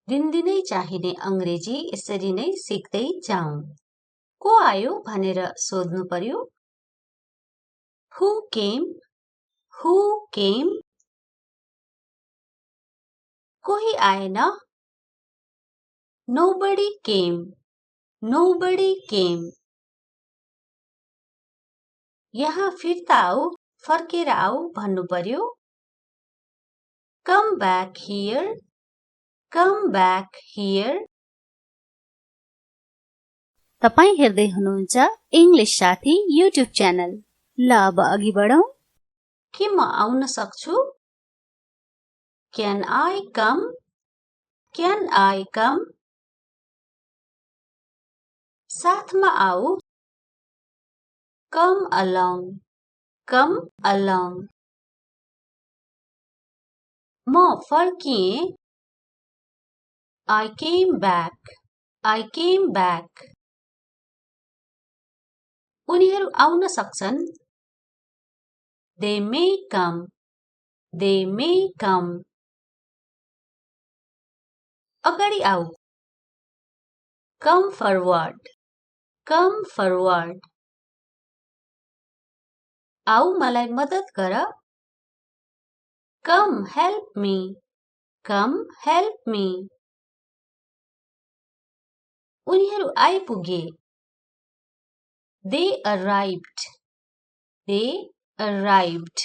दिनदिनै चाहिने अंग्रेजी यसरी नै सिक्दै जाऊँ। को आयो भनेर सोध्नु पर्यो। Who came? Who came? कोही आएन। Nobody came. Nobody came. यहाँ फिर्ता आऊ, फर्केर आऊ भन्नु पर्यो। Come back here. Come back here. तपाई हेर्दै हुनुहुन्छ इंग्लिश साथी युट्युब च्यानल। ल अब अघि बढौं। के म आउन सक्छु? Can I come? Can I come? साथमा आऊ। Come along. Come along. म फर्किएँ। I came back. I came back. उनीहरू आउन सक्छन्। They may come. They may come. अगाडि आऊ। Come forward. Come forward. आऊ मलाई मद्दत गर। Come help me. Come help me. उनीहरू आइपुगे। They arrived. They arrived.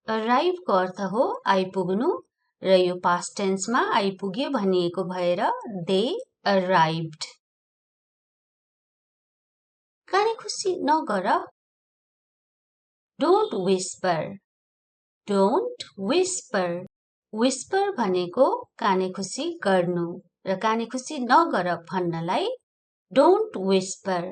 Arrive को अर्थ हो आइपुग्नु र यो past tense मा आइपुगे भनिएको भएर they arrived. काने खुसी नगर। Don't whisper. Don't whisper. Whisper भनेको काने खुसी गर्नु र काने खुसी नगर भन्नलाई don't whisper.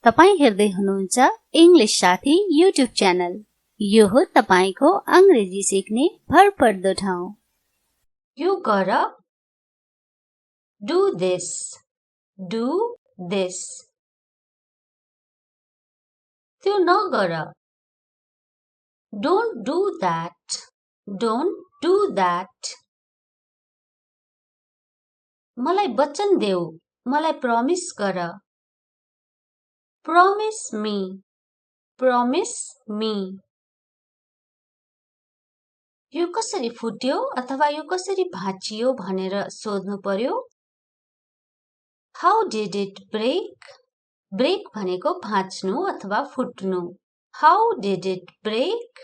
तपाई हेर्दै हुनुहुन्छ इंग्लिश साथी युट्युब च्यानल। यो हो तपाईको अंग्रेजी सिक्ने भरपर्दो ठाउँ। यो गर। Do this. Do this. त्यो नगर। Don't do that. Don't do that. मलाई वचन देऊ, मलाई प्रमिस गर। Promise me. Promise me. यो कसरी फुट्यो अथवा यो कसरी भाँचियो भनेर सोध्नु पर्यो। How did it break? Break भनेको भाँच्नु अथवा फुट्नु। How did it break?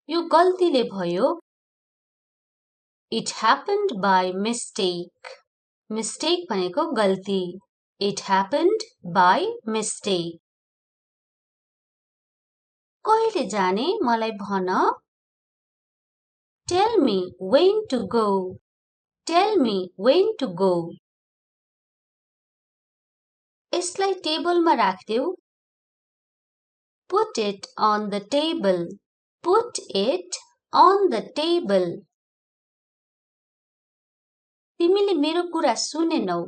यो गल्तीले भयो। It happened by mistake. Mistake भनेको गल्ती। It happened by mistake. कहिले जाने मलाई भन। Tell me when to go. Tell me when to go. यसलाई टेबलमा राख्देऊ। Put it on the table. Put it on the table. तिमीले मेरो कुरा सुनेनौ।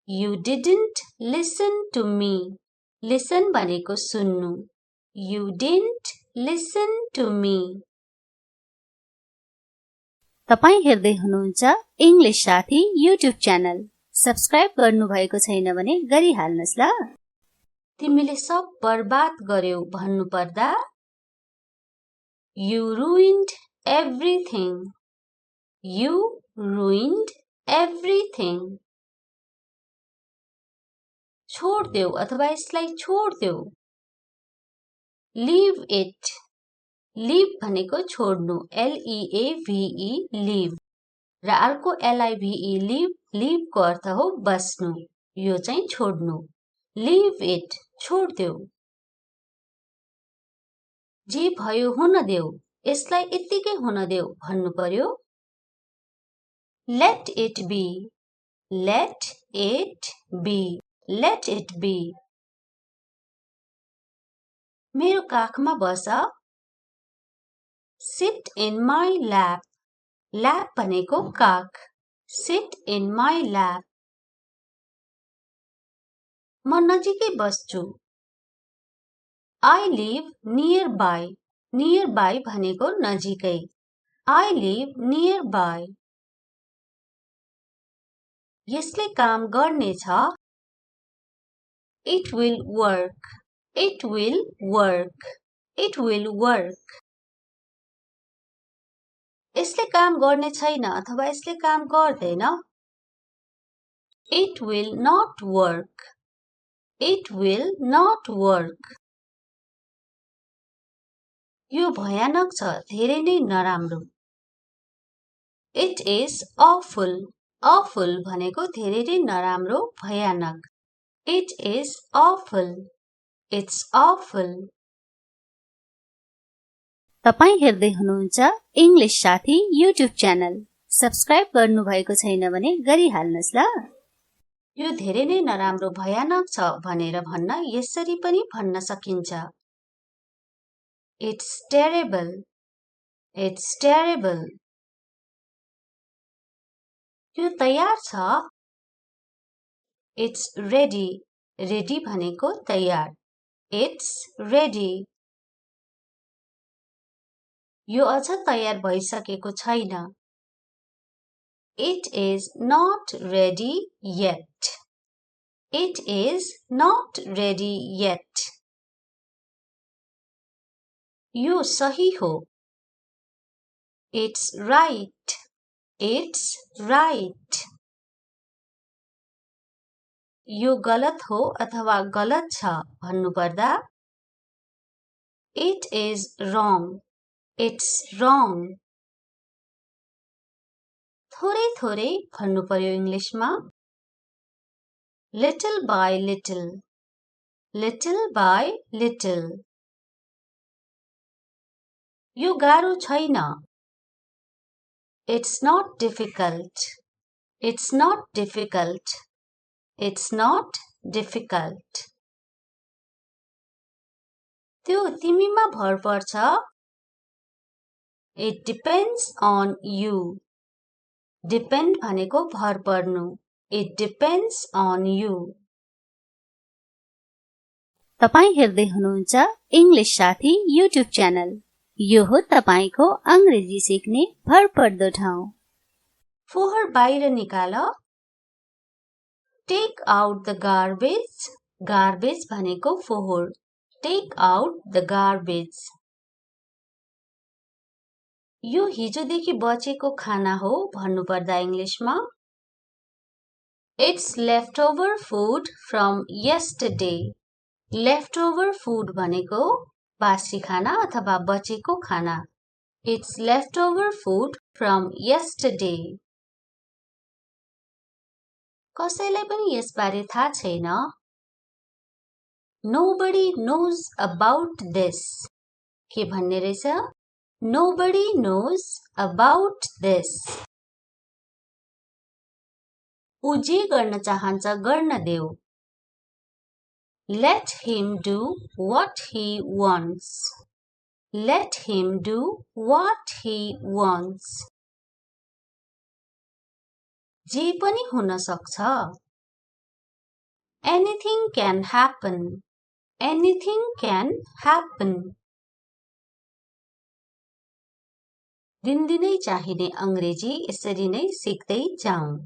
You didn't listen to me. Listen भनेको सुन्नु। You didn't listen to me. तपाई हेर्दै हुनुहुन्छ इंग्लिश साथी युट्युब च्यानल। सब्स्क्राइब गर्नु भएको छैन भने गरिहाल्नुस् ल। तिमीले सब बर्बाद गर्यौ भन्नु पर्दा You ruined everything. You ruined everything. छोड देऊ अथवा यसलाई छोड देऊ। Leave it. Leave भनेको छोड्नु। L-E-A-V-E leave र अर्को L-I-V-E leave. Leave को अर्थ हो बस्नु। यो चाहिँ छोड्नु। Leave it. छोड देऊ। जे भयो हुन देऊ। यसलाई यत्तिकै हुन देऊ भन्नु पर्यो। Let it be. Let it be. Let it be. मेरो काखमा बस। Sit in my lap. Lap भनेको काख। Sit in my lap. म नजिकै बस्छु। I live nearby. Near by भनेको नजिकै. I live nearby. यसले काम गर्नेछ. It will work. It will work. It will work. यसले काम गर्ने छैन अथवा यसले काम गर्दैन. It will not work. It will not work. यो भयानक छ, धेरै नै नराम्रो. It is awful. Awful भनेको धेरै नै नराम्रो, भयानक. It is awful. It's awful. तपाई हेर्दै हुनुहुन्छ इंग्लिश साथी युट्युब च्यानल. सब्स्क्राइब गर्नुभएको छैन भने गरिहाल्नुस् ल. यो धेरै नै नराम्रो, भयानक छ भनेर भन्न यसरी पनि भन्न सकिन्छ. It's terrible. It's terrible. यो तयार छ. It's ready. Ready भनेको तयार. It's ready. यो अझ तयार भइसकेको छैन. It is not ready yet. It is not ready yet. यो सही हो. It's right. It's right. यो गलत हो अथवा गलत छ भन्नुपर्दा It is wrong. It's wrong. थोरै थोरै भन्नु पर्यो इंग्लिशमा. Little by little. Little by little. यो गाह्रो छैन. It's not difficult. It's not difficult. It's not difficult. त्यो तिमीमा भर पर्छ. It depends on you. Depend भनेको भर पर्नु. It depends on you. तपाई हेर्दै हुनुहुन्छ इंग्लिश साथी युट्युब च्यानल. यो हो तपाईको अंग्रेजी सिक्ने भरपर्दो ठाउँ. फोहोर बाहिर निकाल. Take out the garbage. Garbage भनेको फोहोर. Take out the garbage. यो हिजोदेखि बचेको खाना हो भन्नुपर्दा इंग्लिशमा It's leftover food from yesterday. Leftover food भनेको बासी खाना अथवा बचेको खाना. It's leftover food from yesterday. कसैलाई पनि यसबारे थाहा छैन. Nobody knows about this. के भन्ने रहेछ? Nobody knows about this. ऊ जे गर्न चाहन्छ गर्न देऊ. Let him do what he wants. Let him do what he wants. जे पनि हुन सक्छ. Anything can happen. Anything can happen. दिनदिनै चाहिने अंग्रेजी यसरी नै सिक्दै जाउँ.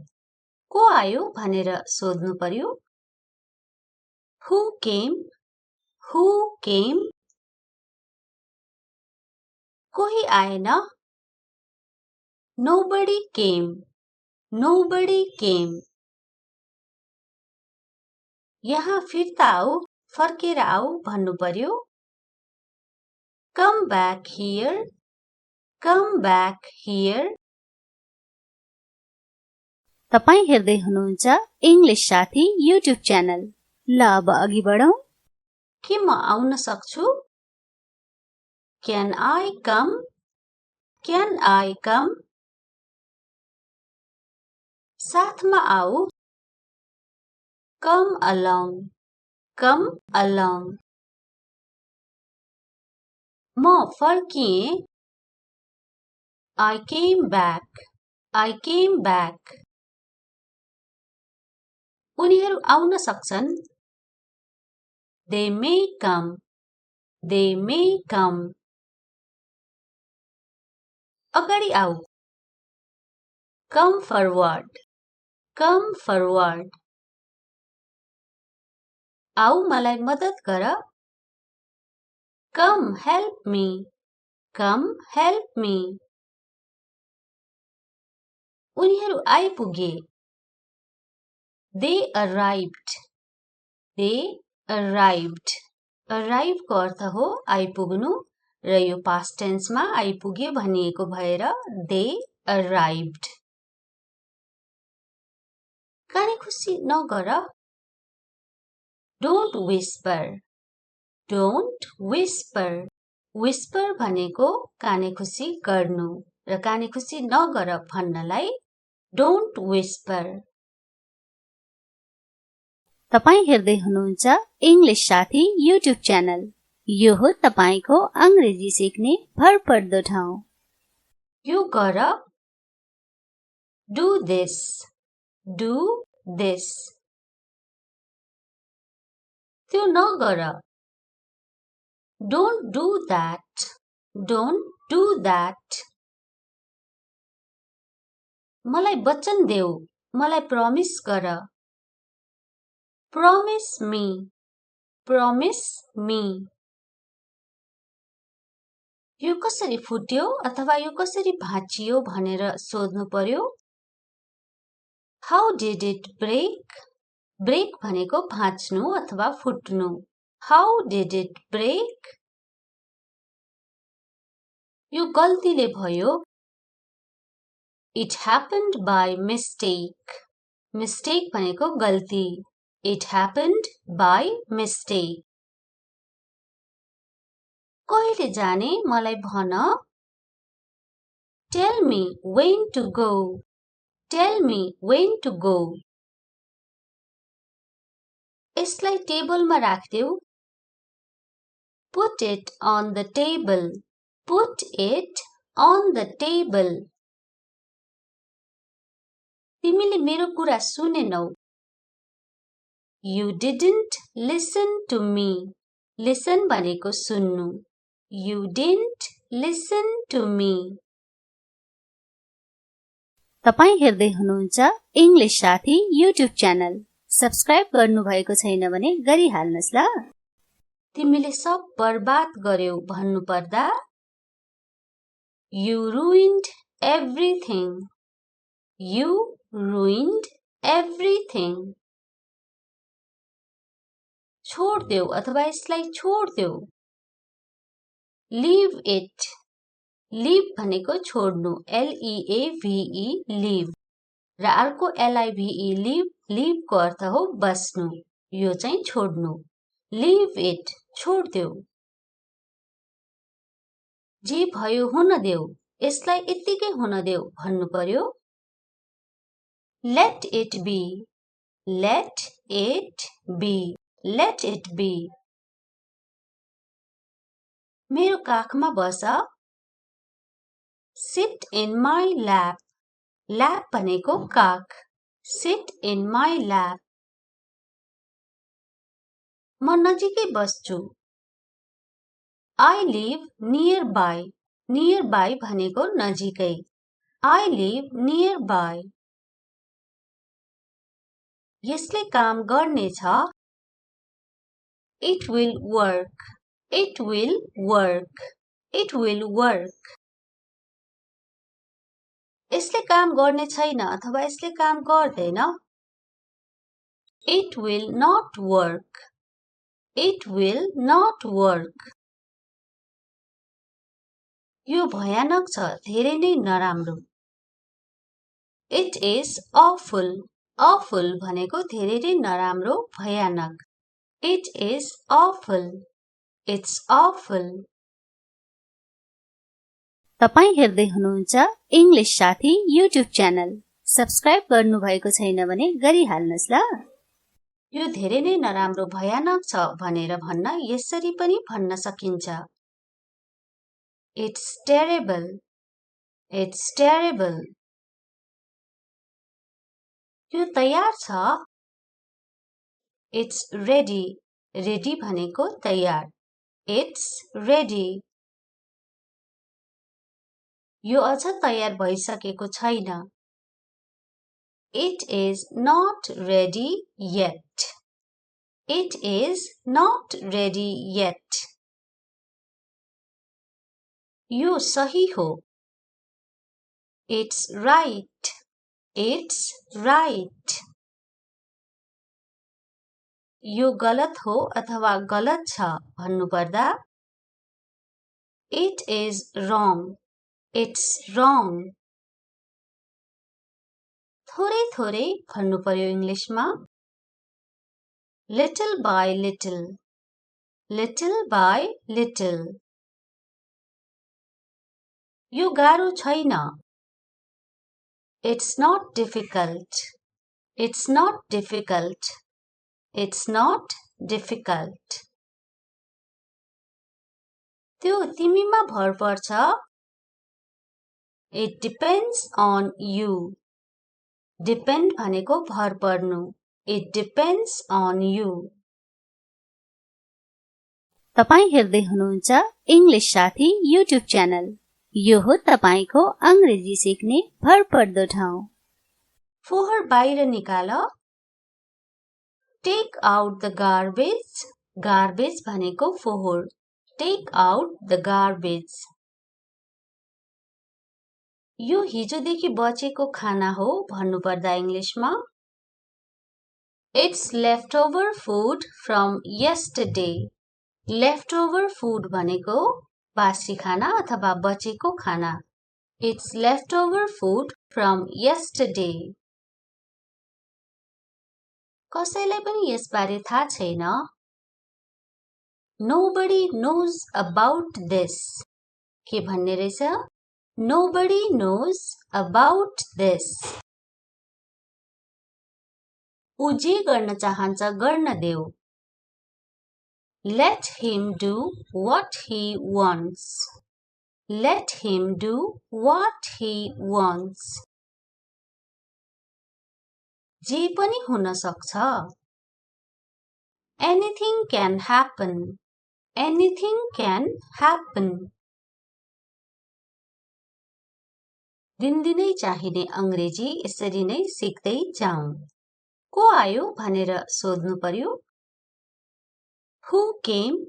को आयो भनेर सोध्नु पर्यो. Who came? Who came? कोही आएन. Nobody came. Nobody came. यहाँ फिर्ता आऊ, फर्केर आऊ भन्नु पर्यो. Come back here. Come back here. तपाई हेर्दै हुनुहुन्छ इंग्लिश साथी युट्युब च्यानल. ल अब अघि बढौं. के म आउन सक्छु? Can I come? Can I come? साथमा आऊ. Come along. Come along. म फर्किएँ. I came back. I came back. उनीहरू आउन सक्छन्. They may come. They may come. अगाडि आऊ कम फरवर्ड कम फरवर्ड आऊ मलाई मद्दत गर कम हेल्प मी कम हेल्प मी उनीहरू आइपुगे they arrived they arrived arrive को अर्थ हो आइपुग्नु र यो past tense मा आइपुगे भनिएको भएर they arrived काने खुसी नगर don't whisper don't whisper whisper भनेको काने खुसी गर्नु र काने खुसी नगर भन्नलाई don't whisper तपाई हेर्दै हुनुहुन्छ इंग्लिश साथी युट्युब च्यानल यो हो तपाईको अंग्रेजी सिक्ने भरपर्दो ठाउँ यो गर do this do this त्यो नगर don't do that don't do that मलाई वचन देऊ मलाई प्रमिस गर promise me promise me यो कसरी फुट्यो अथवा यो कसरी भाँचियो भनेर सोध्नु पर्यो how did it break break भनेको भाँच्नु अथवा फुट्नु how did it break यो गल्तीले भयो it happened by mistake mistake भनेको गल्ती it happened by mistake कहिले जाने मलाई भन tell me when to go tell me when to go यसलाई टेबलमा राख्देऊ put it on the table put it on the table तिमीले मेरो कुरा सुनेनौ You didn't listen to me. Listen भनेको सुन्नु. You didn't listen to me. तपाई हेर्दै हुनुहुन्छ इंग्लिश साथी युट्युब च्यानल सब्स्क्राइब गर्नुभएको छैन भने गरिहाल्नुस् ल तिमीले सब बर्बाद गर्यौ भन्नु पर्दा You ruined everything. You ruined everything. छोड देऊ अथवा यसलाई छोड देऊ Leave it. Leave भनेको छोड्नु L-E-A-V-E leave र अर्को L-I-V-E leave leave को अर्थ हो बस्नु यो चाहिँ छोड्नु Leave it. छोड देऊ जे भयो हुन देऊ यसलाई यतिकै हुन देऊ भन्नु पर्यो Let it be. Let it be. Let it be. मेरो काखमा बस Sit in my lap. Lap भनेको काख Sit in my lap. म नजिकै बस्छु I live nearby. Nearby भनेको नजिकै I live nearby. यसले काम गर्नेछ It will work. It will work. It will work. यसले काम गर्ने छैन अथवा यसले काम गर्दैन It will not work. It will not work. यो भयानक छ धेरै नै नराम्रो It is awful. Awful भनेको धेरै नै नराम्रो भयानक It is awful. It's awful. तपाई हेर्दै हुनुहुन्छ इंग्लिश साथी युट्युब च्यानल सब्स्क्राइब गर्नुभएको छैन भने गरिहाल्नुस् ल यो धेरै नै नराम्रो भयानक छ भनेर भन्न यसरी पनि भन्न सकिन्छ It's terrible. It's terrible. यो तयार छ It's ready. Ready भनेको तयार It's ready. यो अझ तयार भइसकेको छैन. It is not ready yet. It is not ready yet. यो सही हो. It's right. It's right. यो गलत हो अथवा गलत छ भन्नुपर्दा It is wrong. It's wrong. थोरै थोरै भन्नु पर्यो इङ्ग्लिसमा. Little by little. Little by little. यो गाह्रो छैन. It's not difficult. It's not difficult. It's not difficult. त्यो तिमीमा भर पर्छ. It depends on you. Depend भनेको भर पर्नु. It depends on you. तपाई हेर्दै हुनुहुन्छ इंग्लिश साथी युट्युब च्यानल. यो हो तपाईको अंग्रेजी सिक्ने भरपर्दो ठाउँ. फोहोर बाहिर निकाल. Take out the garbage. Garbage भनेको फोहोर. Take out the garbage. यो हिजोदेखि बचेको खाना हो भन्नुपर्दा इङ्ग्लिसमा It's leftover food from yesterday. Leftover food भनेको बासी खाना अथवा बचेको खाना. It's leftover food from yesterday. कसैलाई पनि यसबारे थाहा छैन. Nobody knows about this. के भन्ने रहेछ? Nobody knows about this. ऊ जे गर्न चाहन्छ गर्न देऊ. Let him do what he wants. Let him do what he wants. जे पनि हुन सक्छ. Anything can happen. Anything can happen. दिनदिनै चाहिने अंग्रेजी यसरी नै सिक्दै जाउँ. को आयो भनेर सोध्नु पर्यो. Who came?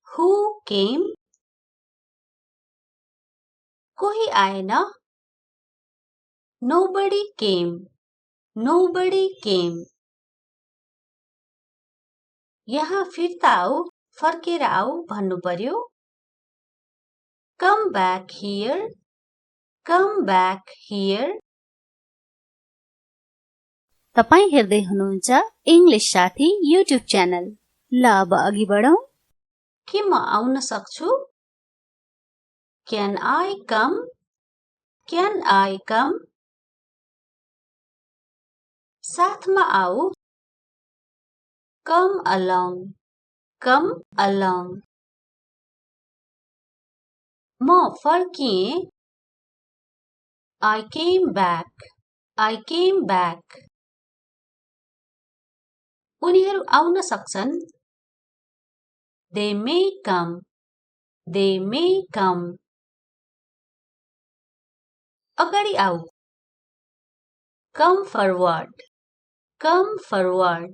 Who came? कोही आएन. Nobody came. Nobody came. यहाँ फिर्ता आऊ, फर्केर आऊ भन्नु पर्यो. Come back here. Come back here. तपाई हेर्दै हुनुहुन्छ इंग्लिश साथी युट्युब च्यानल. ल अब अघि बढौं. के म आउन सक्छु? Can I come? Can I come? साथमा आऊ. Come along. Come along. म फर्किएँ. I came back. I came back. उनीहरू आउन सक्छन्. They may come. They may come. अगाडि आऊ. Come forward. Come forward.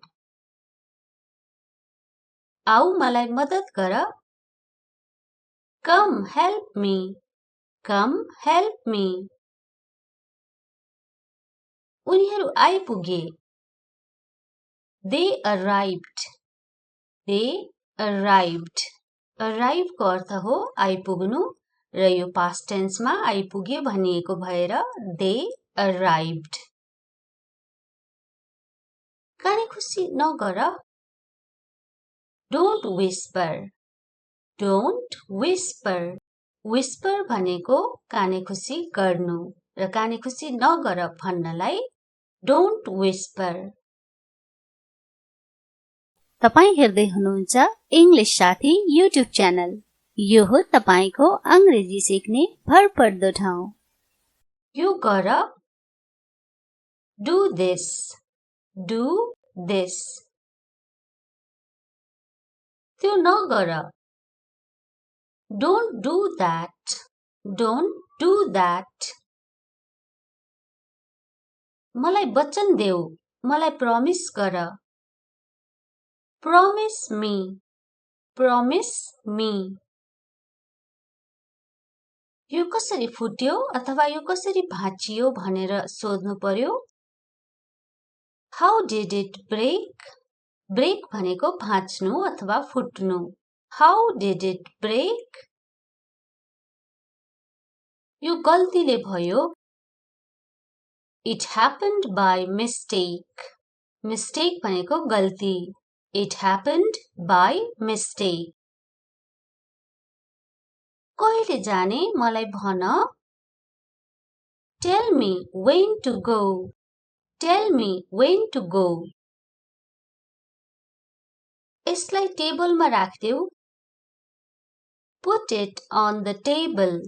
आऊ मलाई मद्दत गर. Come help me. Come help me. उनीहरू आइपुगे. They arrived. They arrived. Arrive को अर्थ हो आइपुग्नु र यो past tense मा आइपुगे भनिएको भएर they arrived. काने खुसी नगर. Don't whisper. Don't whisper. Whisper भनेको काने खुसी गर्नु र काने खुसी नगर भन्नलाई don't whisper. तपाई हेर्दै हुनुहुन्छ इंग्लिश साथी युट्युब च्यानल. यो हो तपाईको अंग्रेजी सिक्ने भरपर्दो ठाउँ. यो गर. Do this. Do this. त्यो नगर. Don't do that. Don't Do that. मलाई वचन देऊ, मलाई प्रमिस गर. Promise me. Promise me. यो कसरी फुट्यो अथवा यो कसरी भाँचियो भनेर सोध्नु पर्यो. How did it break? Break भनेको भाँच्नु अथवा फुट्नु. How did it break? यो गल्तीले भयो. It happened by mistake. Mistake भनेको गल्ती. It happened by mistake. कहिले जाने मलाई भन. Tell me when to go. Tell me when to go. यसलाई टेबलमा राख्देऊ. Put it on the table.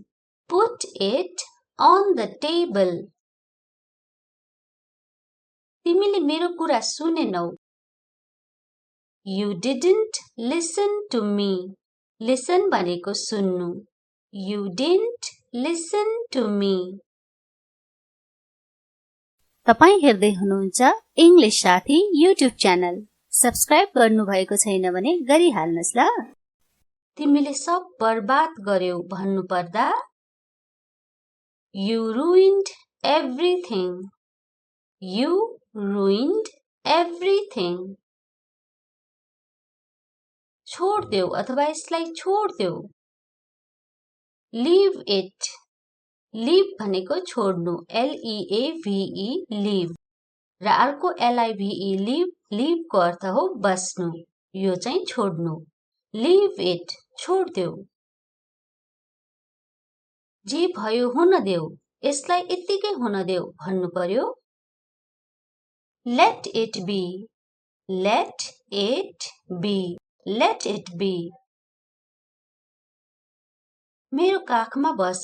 Put it on the table. तिमीले मेरो कुरा सुनेनौ. You didn't listen to me. Listen भनेको सुन्नु. You didn't listen to me. तपाई हेर्दै हुनुहुन्छ इंग्लिश साथी युट्युब च्यानल. सब्स्क्राइब गर्नुभएको छैन भने गरिहाल्नुस् ल. तिमीले सब बर्बाद गर्यौ भन्नु पर्दा You ruined everything. You ruined everything. छोड देऊ अथवा यसलाई छोड देऊ. Leave it. Leave भनेको छोड्नु. L-E-A-V-E leave. र अर्को L-I-V-E leave. Leave को अर्थ हो बस्नु. यो चाहिँ छोड्नु. Leave it. छोड देऊ. जे भयो हुन देऊ. यसलाई यत्तिकै हुन देऊ भन्नु पर्यो. Let it be. Let it be. Let it be. मेरो काखमा बस.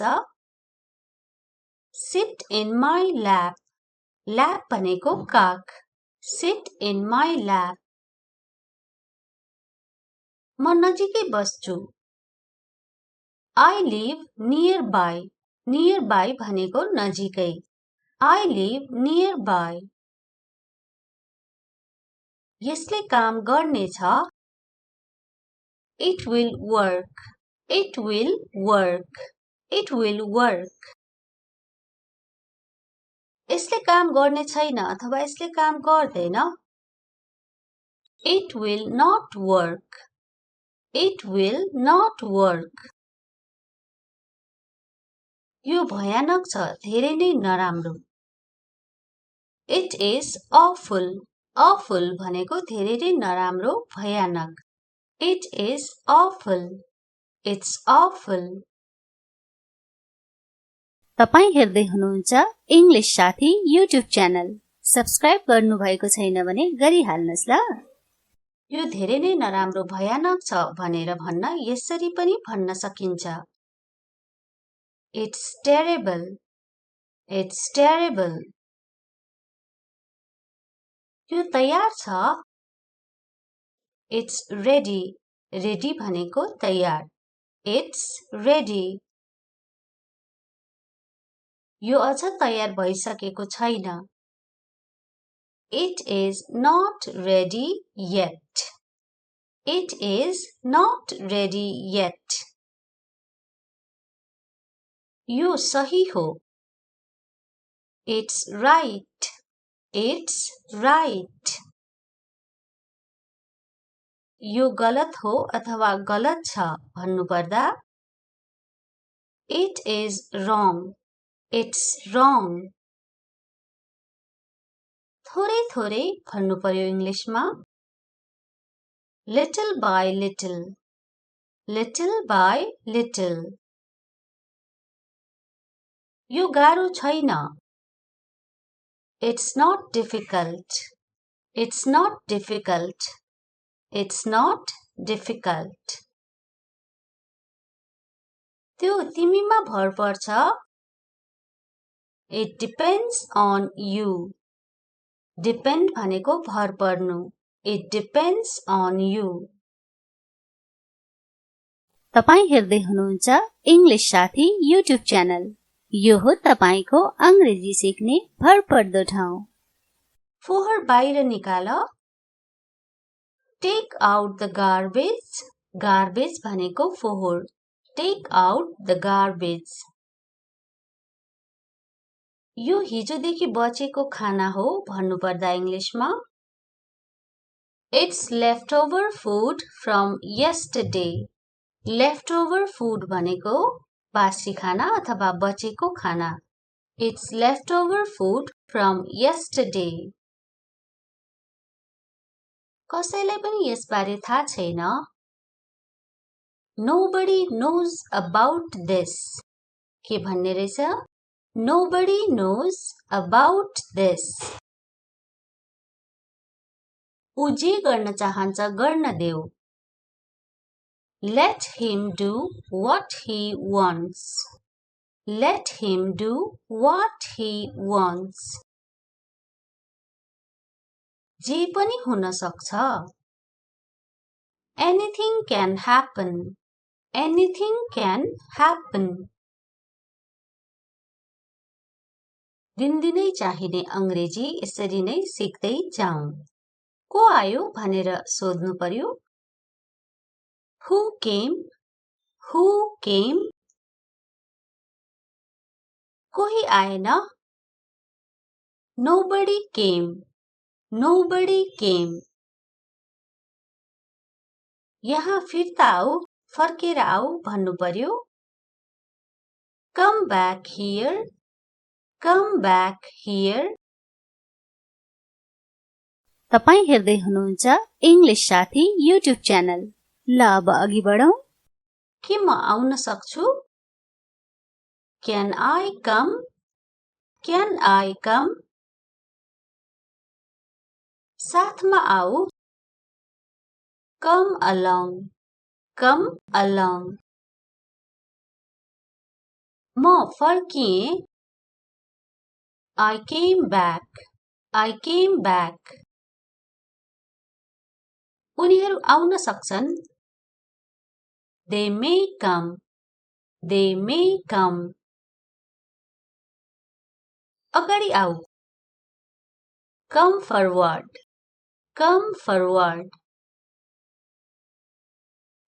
Sit in my lap. Lap भनेको काख. Sit in my lap. म नजिकै बस्छु. I live nearby. Nearby भनेको नजिकै. I live nearby. यसले काम गर्नेछ. It will work. It will work. It will work. यसले काम गर्ने छैन अथवा यसले काम गर्दैन. It will not work. It will not work. यो भयानक छ, धेरै नै नराम्रो. It is awful. Awful भनेको धेरै नै नराम्रो, भयानक. It is awful. It's awful. तपाई हेर्दै हुनुहुन्छ इंग्लिश साथी युट्युब च्यानल. सब्स्क्राइब गर्नुभएको छैन भने गरिहाल्नुस् ल. यो धेरै नै नराम्रो, भयानक छ भनेर भन्न यसरी पनि भन्न सकिन्छ. It's terrible. It's terrible. यो तयार छ. It's ready. Ready भनेको तयार. It's ready. यो अझ तयार भइसकेको छैन. It is not ready yet. It is not ready yet. यो सही हो. It's right. It's right. यो गलत हो अथवा गलत छ भन्नु पर्दा It is wrong. It's wrong. थोरै थोरै भन्नु पर्यो इंग्लिशमा. Little by little. Little by little. यो गाह्रो छैन. It's not difficult. It's not difficult. It's not difficult. त्यो तिमीमा भर पर्छ. It depends on you. Depend भनेको भर पर्नु. It depends on you. तपाई हेर्दै हुनुहुन्छ इंग्लिश साथी युट्युब च्यानल. यो हो तपाईको अंग्रेजी सिक्ने भरपर्दो ठाउँ। फोहोर बाहिर निकाल। Take out the garbage. Garbage भनेको फोहोर। Take out the garbage. यो हिजोदेखि बचेको खाना हो भन्नुपर्दा इङ्ग्लिसमा It's leftover food from yesterday. Leftover food भनेको बासी खाना अथवा बचेको खाना। It's leftover food from yesterday. कसैलाई पनि यसबारे थाहा छैन। Nobody knows about this. के भन्ने रहेछ? Nobody knows about this. ऊ जे गर्न चाहन्छ गर्न देऊ। Let him do what he wants. Let him do what he wants. जे पनि हुन सक्छ। Anything can happen. Anything can happen. दिनदिनै चाहिने अंग्रेजी यसरी नै सिक्दै जाउँ। को आयो भनेर सोध्नु पर्यो। Who came? Who came? कोही आएन। Nobody came. Nobody came. यहाँ फिर्ता आऊ, फर्केर आऊ भन्नु पर्यो। Come back here. Come back here. तपाई हेर्दै हुनुहुन्छ इंग्लिश साथी युट्युब च्यानल। ल अब अघि बढौं। के म आउन सक्छु? Can I come? Can I come? साथमा आऊ। Come along. Come along. म फर्किएँ। I came back. I came back. उनीहरू आउन सक्छन्। They may come. They may come. अगाडि आऊ। Come forward. Come forward.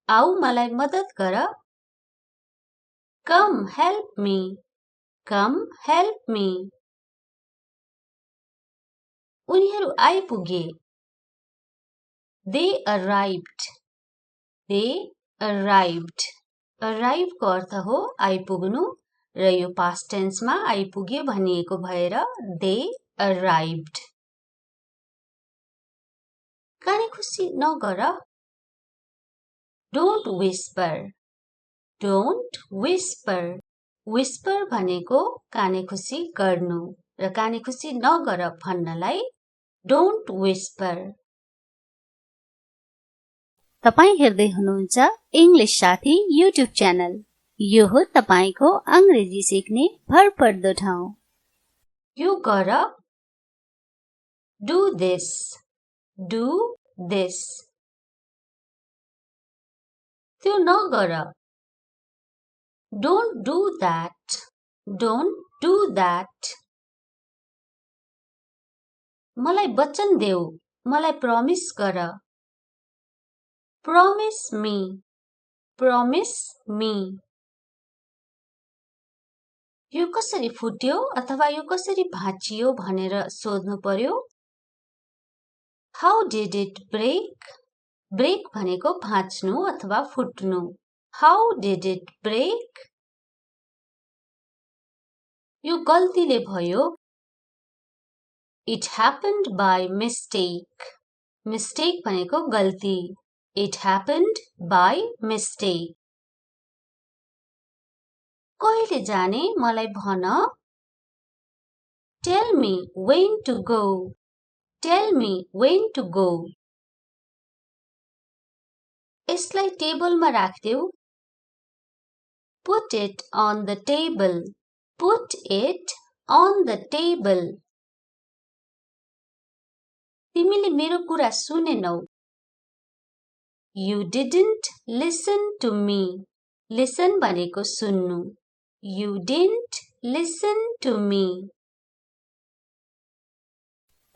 आऊ मलाई मद्दत गर। Come help me. Come help me. उनीहरू आइपुगे। They arrived. They arrived. Arrive को अर्थ हो आइपुग्नु र यो past tense मा आइपुगे भनिएको भएर they arrived. काने खुसी नगर। Don't whisper. Don't whisper. Whisper भनेको काने खुसी गर्नु र काने खुसी नगर भन्नलाई don't whisper. तपाई हेर्दै हुनुहुन्छ इंग्लिश साथी युट्युब च्यानल। यो हो तपाईको अंग्रेजी सिक्ने भरपर्दो ठाउँ। यो गर। Do this. Do this. त्यो नगर। Don't do that. Don't do that. मलाई वचन देऊ। मलाई प्रमिस गर। Promise me. Promise me. यो कसरी फुट्यो अथवा यो कसरी भाँचियो भनेर सोध्नु पर्यो। How did it break? Break भनेको भाँच्नु अथवा फुट्नु। How did it break? यो गल्तीले भयो। It happened by mistake. Mistake भनेको गल्ती। It happened by mistake. कहिले जाने मलाई भन। Tell me when to go. Tell me when to go. यसलाई टेबलमा राख्देऊ। Put it on the table. Put it on the table. तिमीले मेरो कुरा सुनेनौ। You didn't listen to me. Listen भनेको सुन्नु। You didn't Listen to me.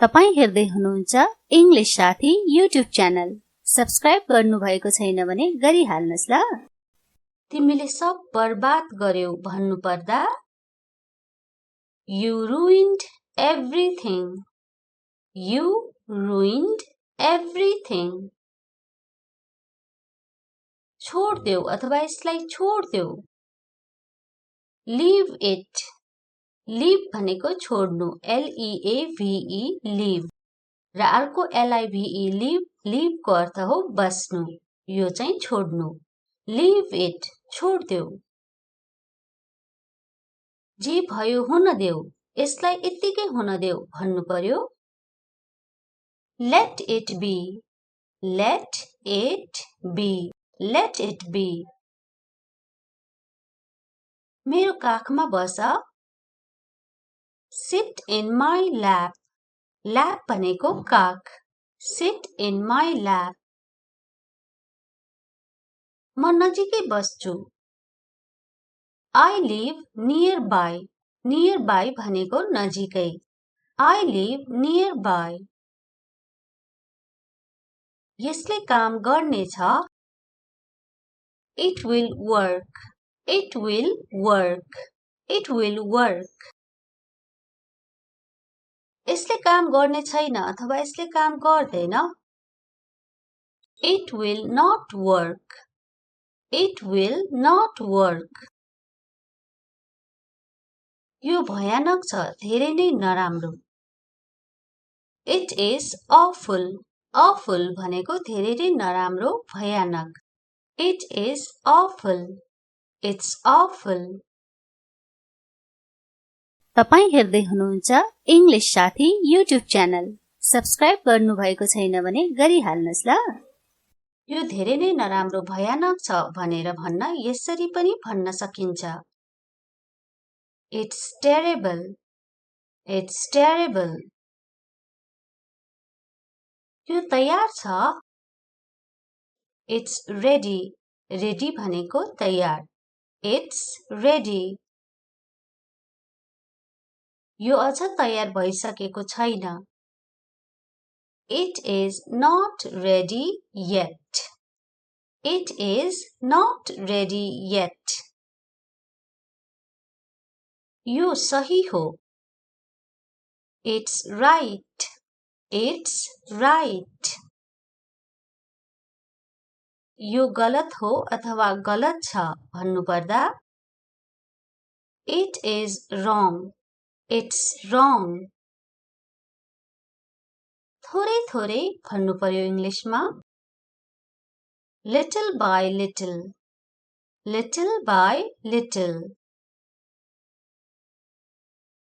तपाई हेर्दै हुनुहुन्छ इंग्लिश साथी युट्युब च्यानल। सब्स्क्राइब गर्नुभएको छैन भने गरिहाल्नुस् ल। तिमीले सब बर्बाद गर्यौ भन्नु पर्दा You ruined everything. You ruined everything. छोड्देऊ अथवा यसलाई छोड्देऊ। Leave it. Leave भनेको छोड्नु, L-E-A-V-E, leave। र अर्को L-I-V-E, leave, leave को अर्थ हो बस्नु, यो चाहिँ छोड्नु। Leave it, छोड्देऊ। जे भयो हुन देऊ, यसलाई यत्तिकै हुन देऊ भन्नु पर्यो। Let it be. Let it be. Let it be. मेरो काखमा बस। Sit in my lap. Lap भनेको काख। Sit in my lap. म नजिकै बस्छु। I live nearby. Nearby भनेको नजिकै। I live nearby. यसले काम गर्नेछ। It will work. It will work. It will work. यसले काम गर्ने छैन अथवा यसले काम गर्दैन। It will not work. It will not work. यो भयानक छ, धेरै नै नराम्रो। It is awful. Awful भनेको धेरै नै नराम्रो, भयानक। It is awful. It's awful. तपाई हेर्दै हुनुहुन्छ इंग्लिश साथी युट्युब च्यानल। सब्स्क्राइब गर्नुभएको छैन भने गरिहाल्नुस् ल। यो धेरै नै नराम्रो, भयानक छ भनेर भन्न यसरी पनि भन्न सकिन्छ। It's terrible. It's terrible. यो तयार छ। It's ready. Ready भनेको तयार। It's ready. यो अझ तयार भइसकेको छैन। It is not ready yet. It is not ready yet. यो सही हो। It's right. It's right. यो गलत हो अथवा गलत छ भन्नु पर्दा It is wrong. It's wrong. थोरै थोरै भन्नु पर्यो इंग्लिशमा। Little by little. Little by little.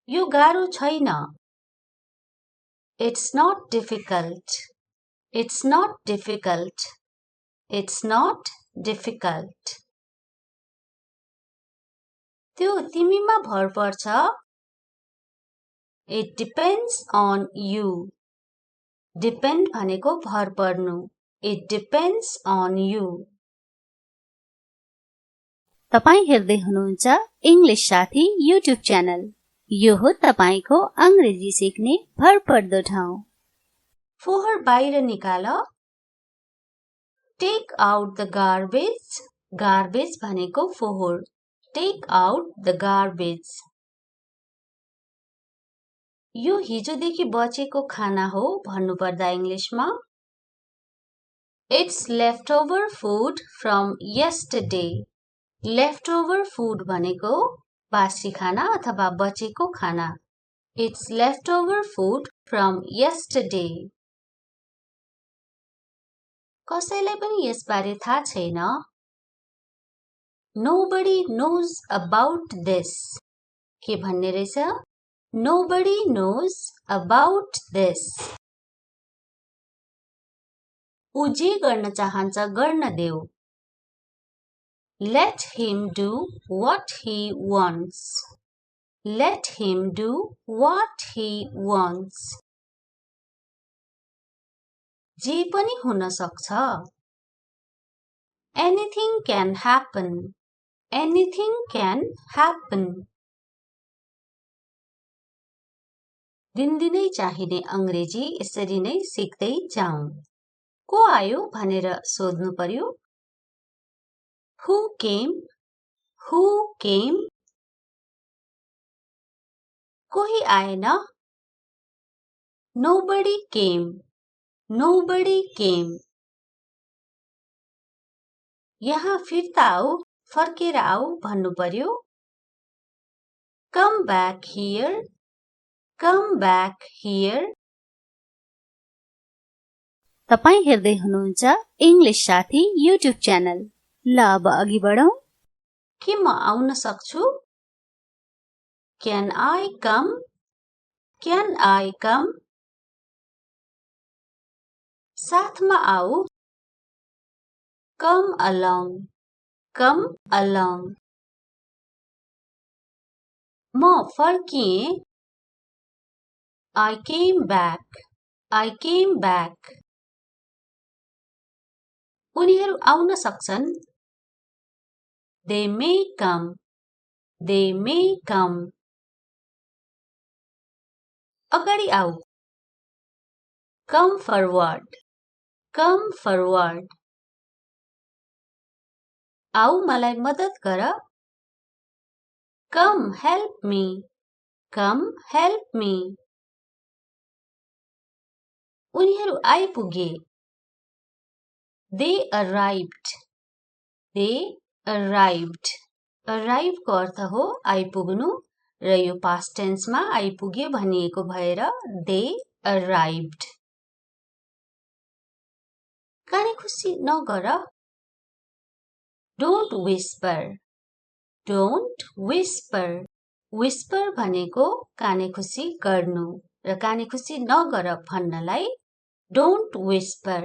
यो गाह्रो छैन। It's not difficult. It's not difficult. It's not difficult. त्यो तिमीमा भर पर्छ। It depends on you. Depend भनेको भर पर्नु। It depends on you. तपाई हेर्दै हुनुहुन्छ इंग्लिश साथी युट्युब च्यानल। यो हो तपाईको अंग्रेजी सिक्ने भरपर्दो ठाउँ। फोहोर बाहिर निकाल। Take out the garbage. Garbage भनेको फोहोर। Take out the garbage. यो हिजोदेखि बचेको खाना हो भन्नु पर्दा इंग्लिशमा It's leftover food from yesterday. Leftover food भनेको बासी खाना अथवा बचेको खाना। It's leftover food from yesterday. कसैलाई पनि यसबारे थाहा छैन। Nobody knows about this. के भन्ने रहेछ? Nobody knows about this. ऊ जे गर्न चाहन्छ गर्न देऊ। Let him do what he wants. Let him do what he wants. जे पनि हुन सक्छ। Anything can happen. Anything can happen. दिनदिनै चाहिने अंग्रेजी यसरी नै सिक्दै जाऊँ। को आयो भनेर सोध्नु पर्यो। Who came? Who came? कोही आएन। Nobody came. Nobody came. यहाँ फिर्ता आऊ, फर्केर आऊ भन्नु पर्यो। Come back here. Come back here. तपाई हेर्दै हुनुहुन्छ इंग्लिश साथी युट्युब च्यानल। ल अब अघि बढौं। के म आउन सक्छु? Can I come? Can I come? साथमा आऊ। Come along. Come along. म फर्किएँ। I came back. I came back. उनीहरू आउन सक्छन्। They may come. They may come. अगाडि आऊ। Come forward. Come forward. आऊ मलाई मद्दत गर। Come help me. Come help me. उनीहरू आइपुगे। They arrived. They arrived. Arrive को अर्थ हो आइपुग्नु र यो past tense मा आइपुगे भनिएको भएर they arrived. काने खुसी नगर। Don't whisper. Don't whisper. Whisper भनेको काने खुसी गर्नु र काने खुसी नगर भन्नलाई don't whisper.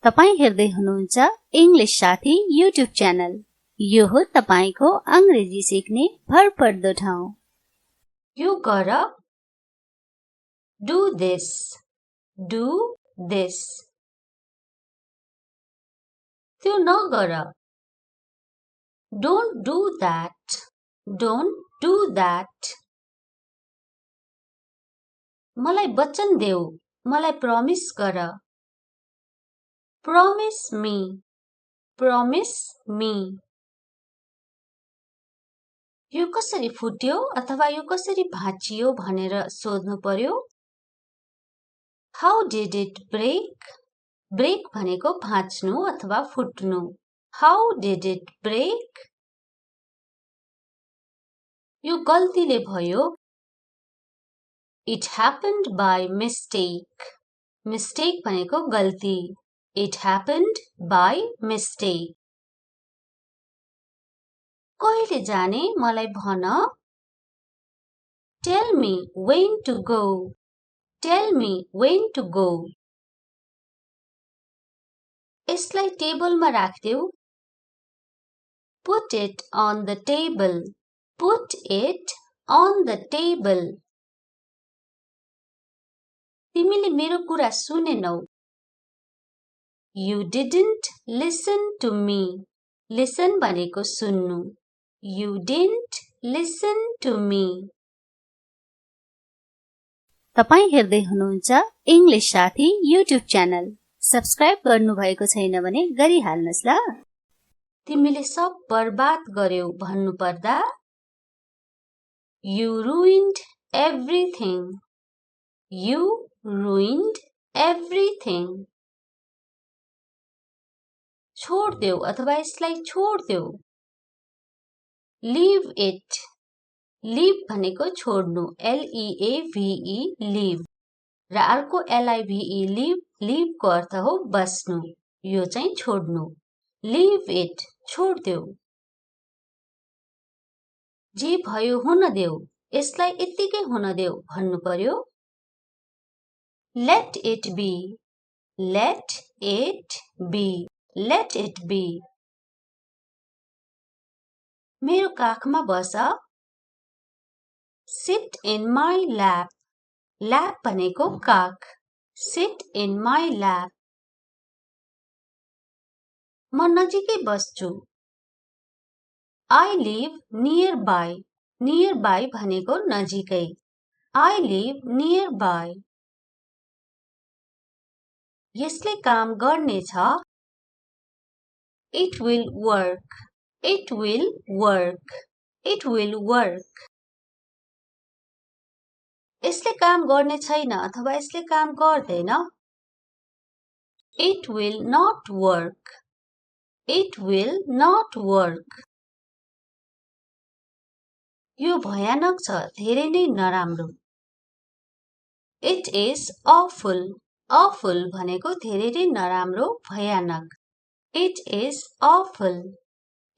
तपाई हेर्दै हुनुहुन्छ इंग्लिश साथी युट्युब च्यानल। यो हो तपाईको अंग्रेजी सिक्ने भरपर्दो ठाउँ। यो गर। Do this. Do this. त्यो नगर। Don't do that. Don't do that. मलाई वचन देऊ, मलाई प्रमिस गर। Promise me. Promise me. यो कसरी फुट्यो अथवा यो कसरी भाँचियो भनेर सोध्नु पर्यो। How did it break? Break भनेको भाँच्नु अथवा फुट्नु। How did it break? यो गल्तीले भयो। It happened by mistake. Mistake भनेको गल्ती। It happened by mistake. कहिले जाने मलाई भन। Tell me when to go. Tell me when to go. यसलाई टेबलमा राख्देऊ। Put it on the table. Put it on the table. तिमीले मेरो कुरा सुनेनौ। You didn't listen to me. Listen भनेको सुन्नु। You didn't listen to me. तपाई हेर्दै हुनुहुन्छ इंग्लिश साथी युट्युब च्यानल। सब्स्क्राइब गर्नु भएको छैन भने गरिहाल्नुस् ल। तिमीले सब बर्बाद गर्यौ भन्नु पर्दा You ruined everything. You ruined everything. छोड्देऊ अथवा यसलाई छोड्देऊ। Leave it. Leave भनेको छोड्नु। L-E-A-V-E leave र अर्को L-I-V-E leave. Leave को अर्थ हो बस्नु। यो चाहिँ छोड्नु। Leave it. छोड्देऊ। जे भयो हुन देऊ। यसलाई यत्तिकै हुन देऊ भन्नु पर्यो। Let it be. Let it be. Let it be. मेरो काखमा बस। Sit in my lap. Lap भनेको काख। Sit in my lap. म नजिकै बस्छु। I live nearby. Nearby भनेको नजिकै. I live nearby. यसले काम गर्नेछ. It will work. It will work. It will work. यसले काम गर्ने छैन अथवा यसले काम गर्दैन. It will not work. It will not work. यो भयानक छ, धेरै नै नराम्रो. It is awful. Awful भनेको धेरै नै नराम्रो, भयानक. It is awful.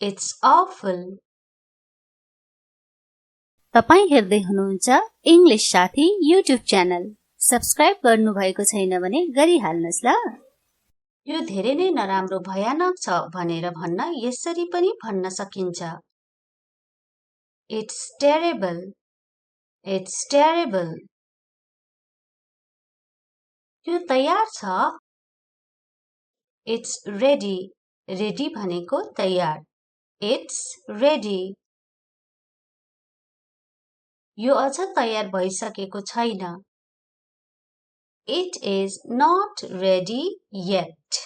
It's awful. तपाई हेर्दै हुनुहुन्छ इंग्लिश साथी युट्युब च्यानल. सब्स्क्राइब गर्नुभएको छैन भने गरिहाल्नुस् ल. यो धेरै नै नराम्रो, भयानक छ भनेर भन्न यसरी पनि भन्न सकिन्छ. It's terrible. It's terrible. यो तयार छ. It's ready. Ready भनेको तयार. It's ready. यो अझ तयार भइसकेको छैन. It is not ready yet.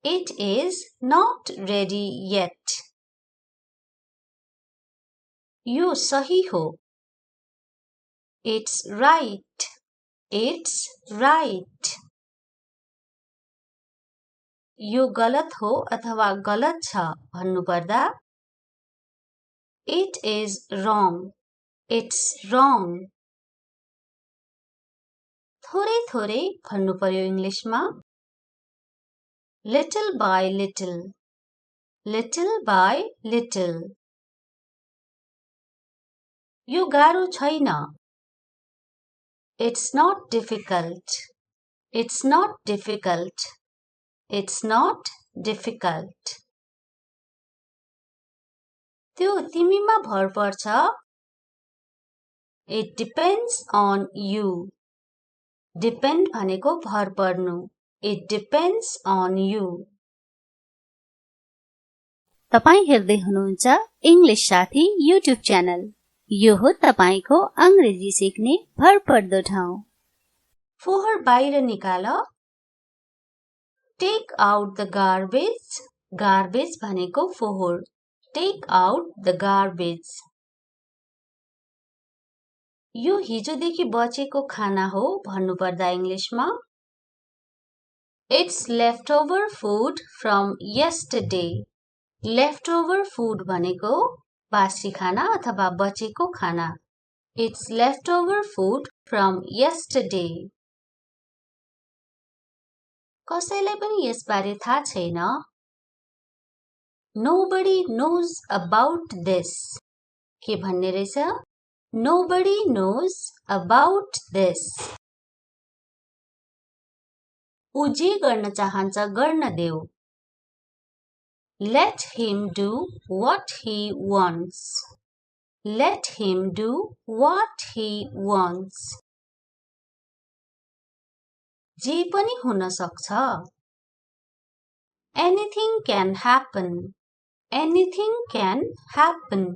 It is not ready yet. यो सही हो. It's right. It's right. यो गलत हो अथवा गलत छ भन्नुपर्दा It is wrong. It's wrong. थोरै थोरै भन्नु पर्यो इंग्लिशमा. Little by little. Little by little. यो गाह्रो छैन. It's not difficult. It's not difficult. It's not difficult. त्यो तिमीमा भर पर्छ. It depends on you. Depend भनेको भर पर्नु. It depends on you. तपाई हेर्दै हुनुहुन्छ इंग्लिश साथी युट्युब च्यानल. यो हो तपाईको अंग्रेजी सिक्ने भरपर्दो ठाउँ. फोहोर बाहिर निकाल. Take out the garbage. Garbage भनेको फोहोर. Take out the garbage. यो हिजोदेखि बचेको खाना हो भन्नुपर्दा इंग्लिशमा It's leftover food from yesterday. Leftover food भनेको बासी खाना अथवा बचेको खाना. It's leftover food from yesterday. कसैलाई पनि यसबारे थाहा छैन. Nobody knows about this. के भन्ने रहेछ? Nobody knows about this. ऊ जे गर्न चाहन्छ गर्न देऊ. Let him do what he wants. Let him do what he wants. जे पनि हुन सक्छ. Anything can happen. Anything can happen.